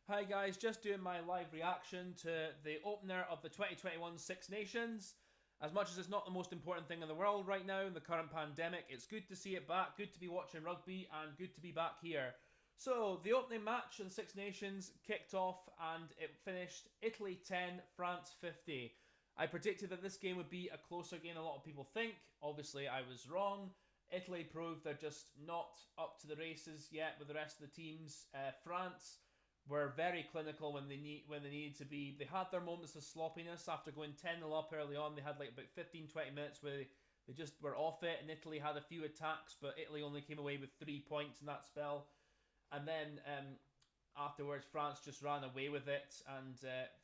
Hi guys, just doing my live reaction to the opener of the 2021 Six Nations. As much as it's not the most important thing in the world right now in the current pandemic, it's good to see it back, good to be watching rugby, and good to be back here. So, the opening match in the Six Nations kicked off and it finished Italy 10, France 50. I predicted that this game would be a closer game than a lot of people think. Obviously, I was wrong. Italy proved they're just not up to the races yet with the rest of the teams. France were very clinical when they needed to be. They had their moments of sloppiness after going 10-0 up early on. They had like about 15-20 minutes where they just were off it, and Italy had a few attacks, but Italy only came away with 3 points in that spell. And then afterwards, France just ran away with it and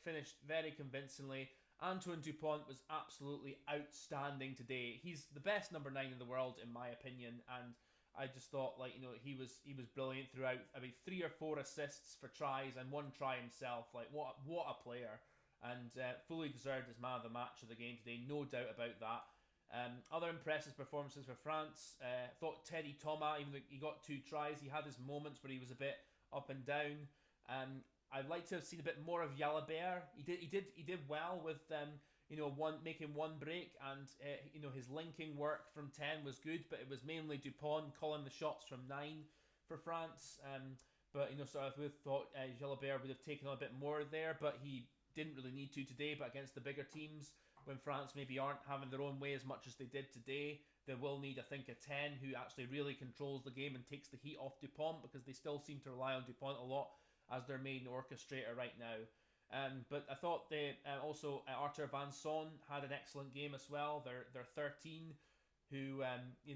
finished very convincingly. Antoine Dupont was absolutely outstanding today. He's the best number 9 in the world, in my opinion, and I just thought, he was brilliant throughout. I mean, 3 or 4 assists for tries and 1 try himself. Like, what a player. And fully deserved as man of the match of the game today, no doubt about that. Other impressive performances for France. Thought Teddy Thomas, even though he got 2 tries, he had his moments where he was a bit up and down. I'd like to have seen a bit more of Jalabert. He did well with making one break, and his linking work from 10 was good, but it was mainly Dupont calling the shots from 9 for France. But sort of we thought Jalabert would have taken on a bit more there, but he didn't really need to today. But against the bigger teams, when France maybe aren't having their own way as much as they did today, they will need, I think, a 10 who actually really controls the game and takes the heat off Dupont, because they still seem to rely on Dupont a lot as their main orchestrator right now. But I thought they also Arthur Van Son had an excellent game as well. They're 13, who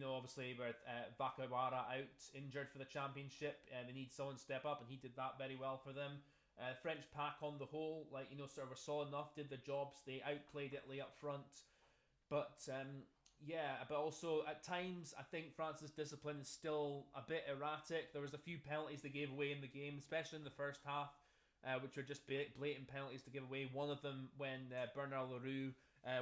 obviously with Vakawara out injured for the championship, and they need someone to step up, and he did that very well for them. French pack on the whole, sort of were solid enough, did the jobs. They outplayed Italy up front, but but also at times I think France's discipline is still a bit erratic. There was a few penalties they gave away in the game, especially in the first half, which were just blatant penalties to give away. One of them when Bernard Leroux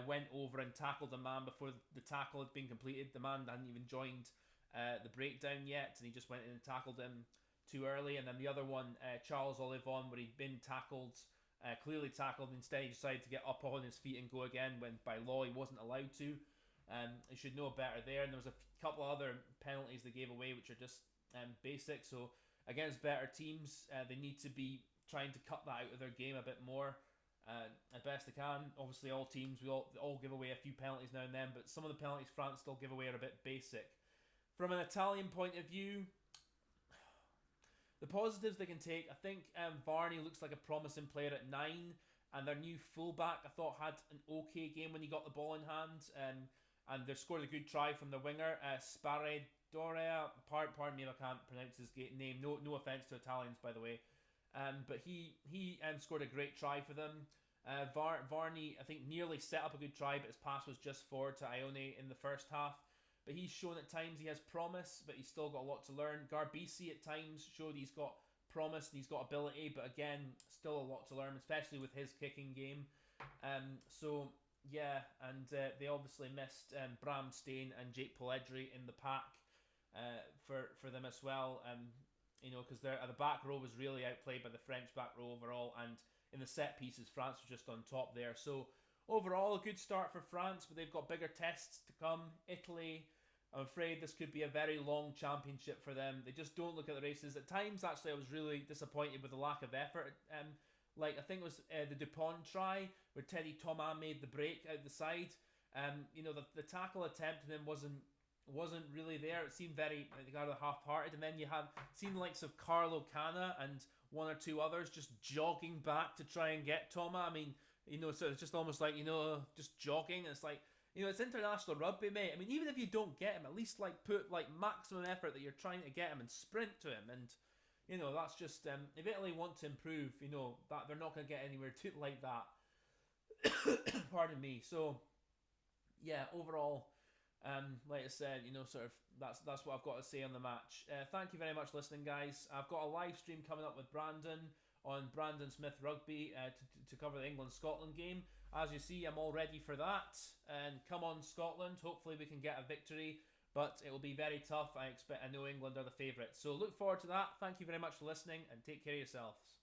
went over and tackled a man before the tackle had been completed. The man hadn't even joined the breakdown yet, and he just went in and tackled him too early. And then the other one, Charles Olivon, where he'd been tackled, clearly tackled, instead he decided to get up on his feet and go again when by law he wasn't allowed to. He should know better there. And there was a couple of other penalties they gave away which are just basic. So against better teams, they need to be trying to cut that out of their game a bit more as best they can. Obviously, all teams, we all give away a few penalties now and then, but some of the penalties France still give away are a bit basic. From an Italian point of view, the positives they can take, I think Varney looks like a promising player at 9, and their new fullback I thought had an okay game when he got the ball in hand, and they scored a good try from the winger, Sparedoria. Pardon me if I can't pronounce his name. No offense to Italians, by the way. But he scored a great try for them. Varney, I think, nearly set up a good try, but his pass was just forward to Ione in the first half. But he's shown at times he has promise, but he's still got a lot to learn. Garbisi at times showed he's got promise and he's got ability, but again, still a lot to learn, especially with his kicking game. They obviously missed Bram Steen and Jake Polledri in the pack for them as well. Because the back row was really outplayed by the French back row overall, and in the set pieces, France was just on top there. So overall, a good start for France, but they've got bigger tests to come. Italy, I'm afraid this could be a very long championship for them. They just don't look at the races. At times, actually, I was really disappointed with the lack of effort. I think it was the Dupont try where Teddy Thomas made the break out the side. The tackle attempt to him wasn't really there. It seemed very kind of half-hearted, and then you have seen the likes of Carlo Cana and 1 or 2 others just jogging back to try and get Thomas. I mean, so it's just almost like just jogging. It's like, it's international rugby, mate. I mean, even if you don't get him, at least put maximum effort that you're trying to get him and sprint to him. And that's just if Italy want to improve, that they're not going to get anywhere like that. Pardon me. So yeah, overall, like I said, that's what I've got to say on the match. Thank you very much for listening, guys. I've got a live stream coming up with Brandon on Brandon Smith Rugby to cover the England-Scotland game. As you see, I'm all ready for that. And come on, Scotland. Hopefully we can get a victory, but it will be very tough. I know England are the favourites. So look forward to that. Thank you very much for listening, and take care of yourselves.